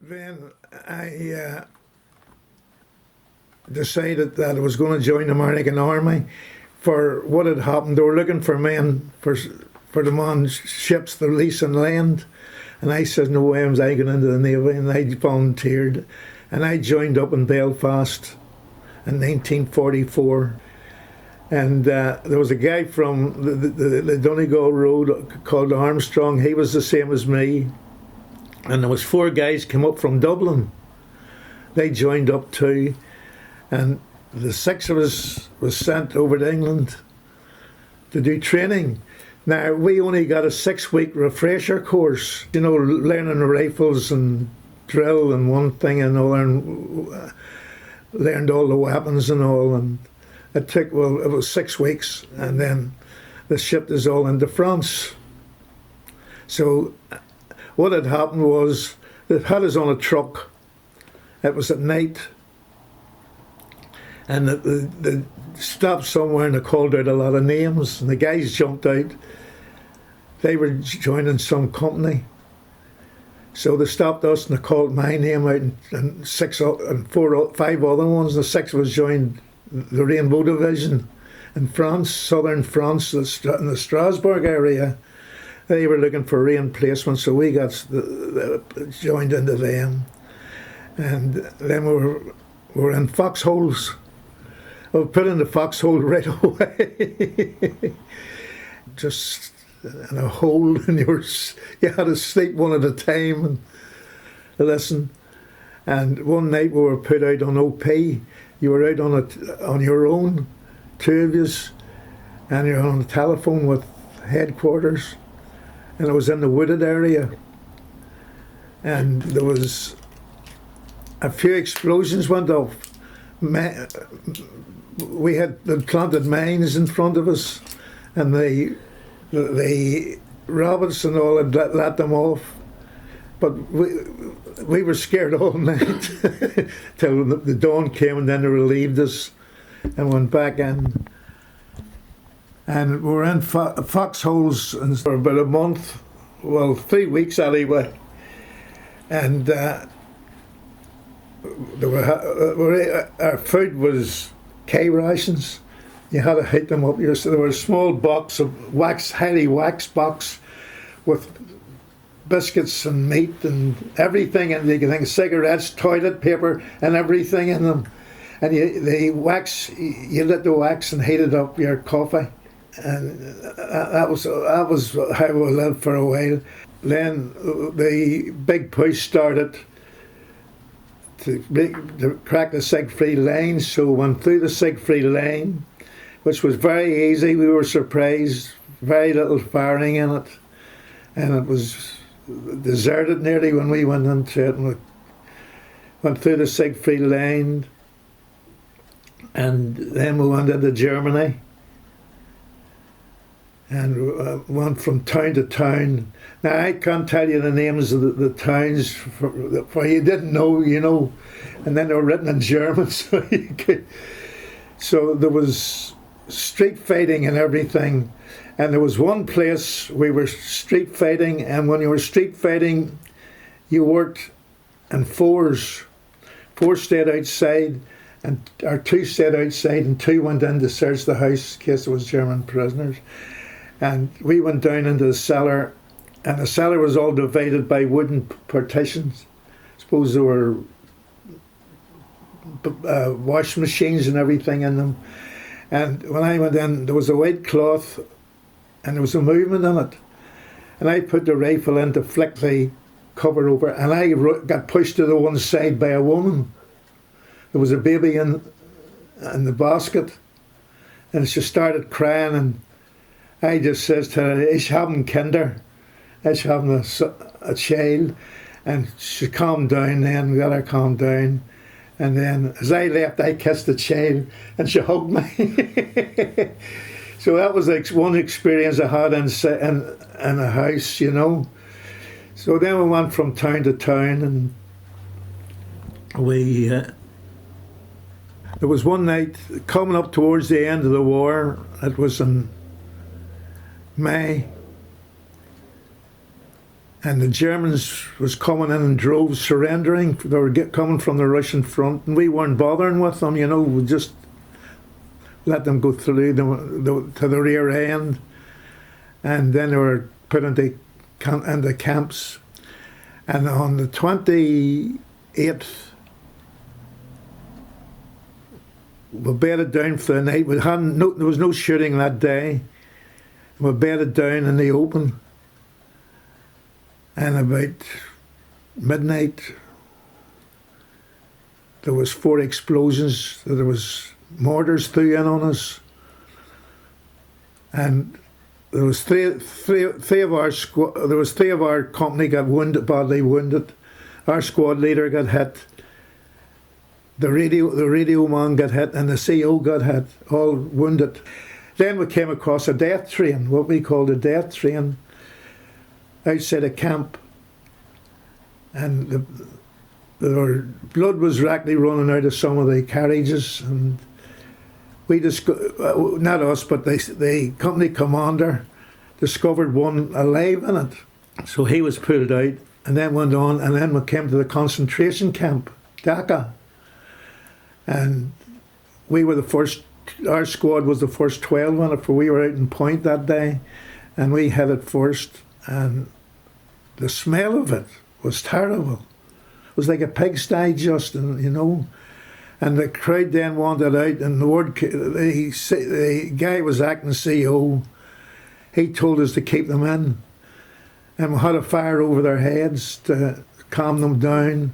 Then I decided that I was going to join the American Army. For what had happened, they were looking for men for them on ships, the lease and land. And I said, no way am I going into the Navy, and I volunteered. And I joined up in Belfast in 1944. And there was a guy from the Donegal Road called Armstrong. He was the same as me. And there was 4 guys came up from Dublin. They joined up too. And the 6 of us was sent over to England to do training. Now, we only got a 6-week refresher course, you know, learning rifles and drill and one thing and all, and learned all the weapons and all. And it took, well, it was 6 weeks, and then they shipped us all into France. So what had happened was they had us on a truck. It was at night, and they stopped somewhere and they called out a lot of names, and the guys jumped out. They were joining some company, so they stopped us and they called my name out, and 5 other ones. The 6 was joined the Rainbow Division in France, southern France, in the Strasbourg area. They were looking for reinplacement, so we got joined into them, and then we were in foxholes. I was put in the foxhole right away, just in a hole, and you had to sleep one at a time and listen. And one night we were put out on OP. You were out on your own, 2 of you, and you're on the telephone with headquarters. And it was in the wooded area, and there was a few explosions went off. We had planted mines in front of us, and the rabbits and all had let them off. But we were scared all night till the dawn came, and then they relieved us and went back in. And we were in foxholes for about a month, well, 3 weeks anyway. And our food was K rations. You had to heat them up. So there was a small box of highly waxed box with biscuits and meat and everything, and you can think cigarettes, toilet paper, and everything in them. And you lit the wax and heated up your coffee. And that was how we lived for a while. Then the big push started to crack the Siegfried line, so we went through the Siegfried line, which was very easy. We were surprised, very little firing in it, and it was deserted nearly when we went into it. And we went through the Siegfried line, and then we went into Germany. And went from town to town. Now, I can't tell you the names of the towns, for you didn't know, you know. And then they were written in German, so so there was street fighting and everything. And there was one place we were street fighting, and when you were street fighting, you worked in 4s. 4 stayed outside, or 2 stayed outside, and 2 went in to search the house in case there was German prisoners. And we went down into the cellar, and the cellar was all divided by wooden partitions. I suppose there were wash machines and everything in them. And when I went in, there was a white cloth, and there was a movement in it. And I put the rifle in to flick the cover over, and I got pushed to the one side by a woman. There was a baby in the basket, and she started crying, and I just says to her, "Ich haben Kinder," "Ich haben a child," and she calmed down. Then we got her calmed down, and then as I left, I kissed the child, and she hugged me. So that was like one experience I had in a house, you know. So then we went from town to town, and we. There was one night coming up towards the end of the war. It was in May, And the Germans was coming in droves, surrendering. They were coming from the Russian front, and we weren't bothering with them, you know. We just let them go through to the rear end, and then they were put into camps. And on the 28th, we bedded down for the night. There was no shooting that day. We bedded down in the open. And about midnight, there was 4 explosions. There was mortars threw in on us, and there was three of our squad. There was 3 of our company got badly wounded. Our squad leader got hit. The radio man got hit, and the CO got hit, all wounded. Then we came across a death train, what we called a death train, outside a camp, and blood was actually running out of some of the carriages, and we not us, but the company commander discovered one alive in it, so he was pulled out, and then went on, and then we came to the concentration camp, Dachau, and we were the first. Our squad was the first 12 in it, for we were out in point that day, and we hit it first, and the smell of it was terrible. It was like a pigsty, just, you know. And the crowd then wandered out, and the guy was acting CO. He told us to keep them in, and we had a fire over their heads to calm them down.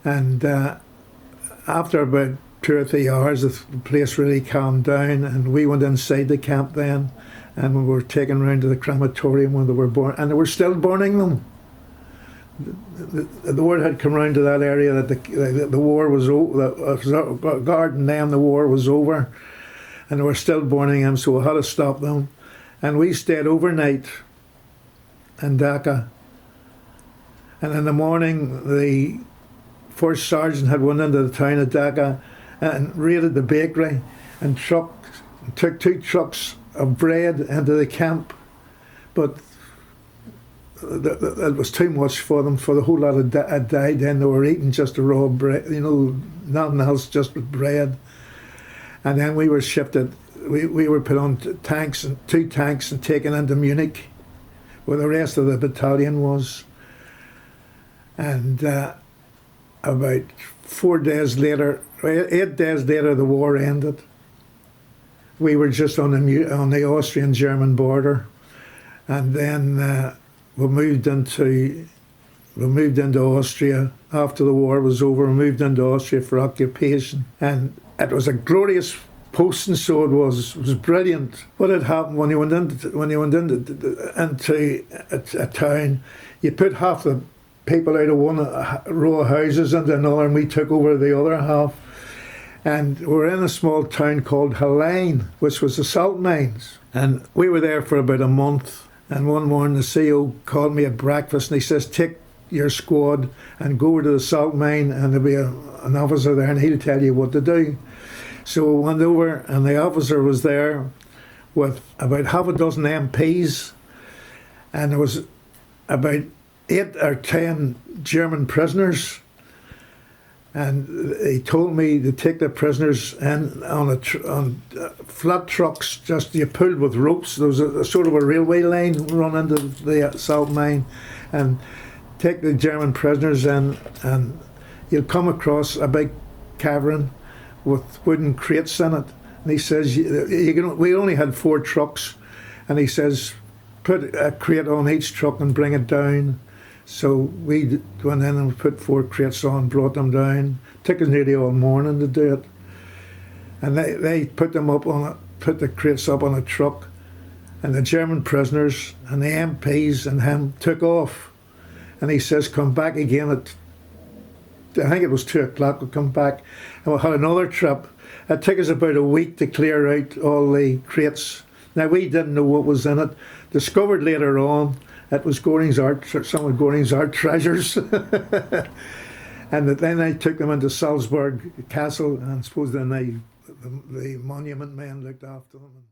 And after about 2 or 3 hours, the place really calmed down, and we went inside the camp then, and we were taken round to the crematorium where they were born, and they were still burning them. The word had come round to that area that the war was over, guarding them, the war was over, and they were still burning them, so we had to stop them. And we stayed overnight in Dachau, and in the morning the first sergeant had went into the town of Dachau and raided the bakery and took 2 trucks of bread into the camp, but it was too much for them, for the whole lot had died. Then they were eating just the raw bread, you know, nothing else, just with bread. And then we were shifted, we were put on 2 tanks and taken into Munich, where the rest of the battalion was. And about 4 days later, 8 days later, the war ended. We were just on the Austrian-German border, and then we moved into Austria after the war was over. We moved into Austria for occupation, and it was a glorious posting. So it was brilliant. What had happened when you went into a town, you put half the people out of one row of houses into another, and we took over the other half. And we were in a small town called Helene, which was the salt mines, and we were there for about a month. And one morning the CO called me at breakfast, and he says, take your squad and go over to the salt mine, and there'll be an officer there, and he'll tell you what to do. So we went over, and the officer was there with about half a dozen MPs, and there was about 8 or 10 German prisoners. And he told me to take the prisoners in on flat trucks, just you pulled with ropes. There was a sort of a railway line run into the salt mine, and take the German prisoners in, and you'll come across a big cavern with wooden crates in it. And he says, we only had 4 trucks, and he says, put a crate on each truck and bring it down. So we went in and put 4 crates on, brought them down. Took us nearly all morning to do it. And they put the crates up on a truck, and the German prisoners and the MPs and him took off. And he says, come back again at, I think it was 2 o'clock, we'll come back. And we had another trip. It took us about a week to clear out all the crates. Now, we didn't know what was in it. Discovered later on, it was some of Goring's art treasures. And then I took them into Salzburg Castle, and I suppose then the monument men looked after them.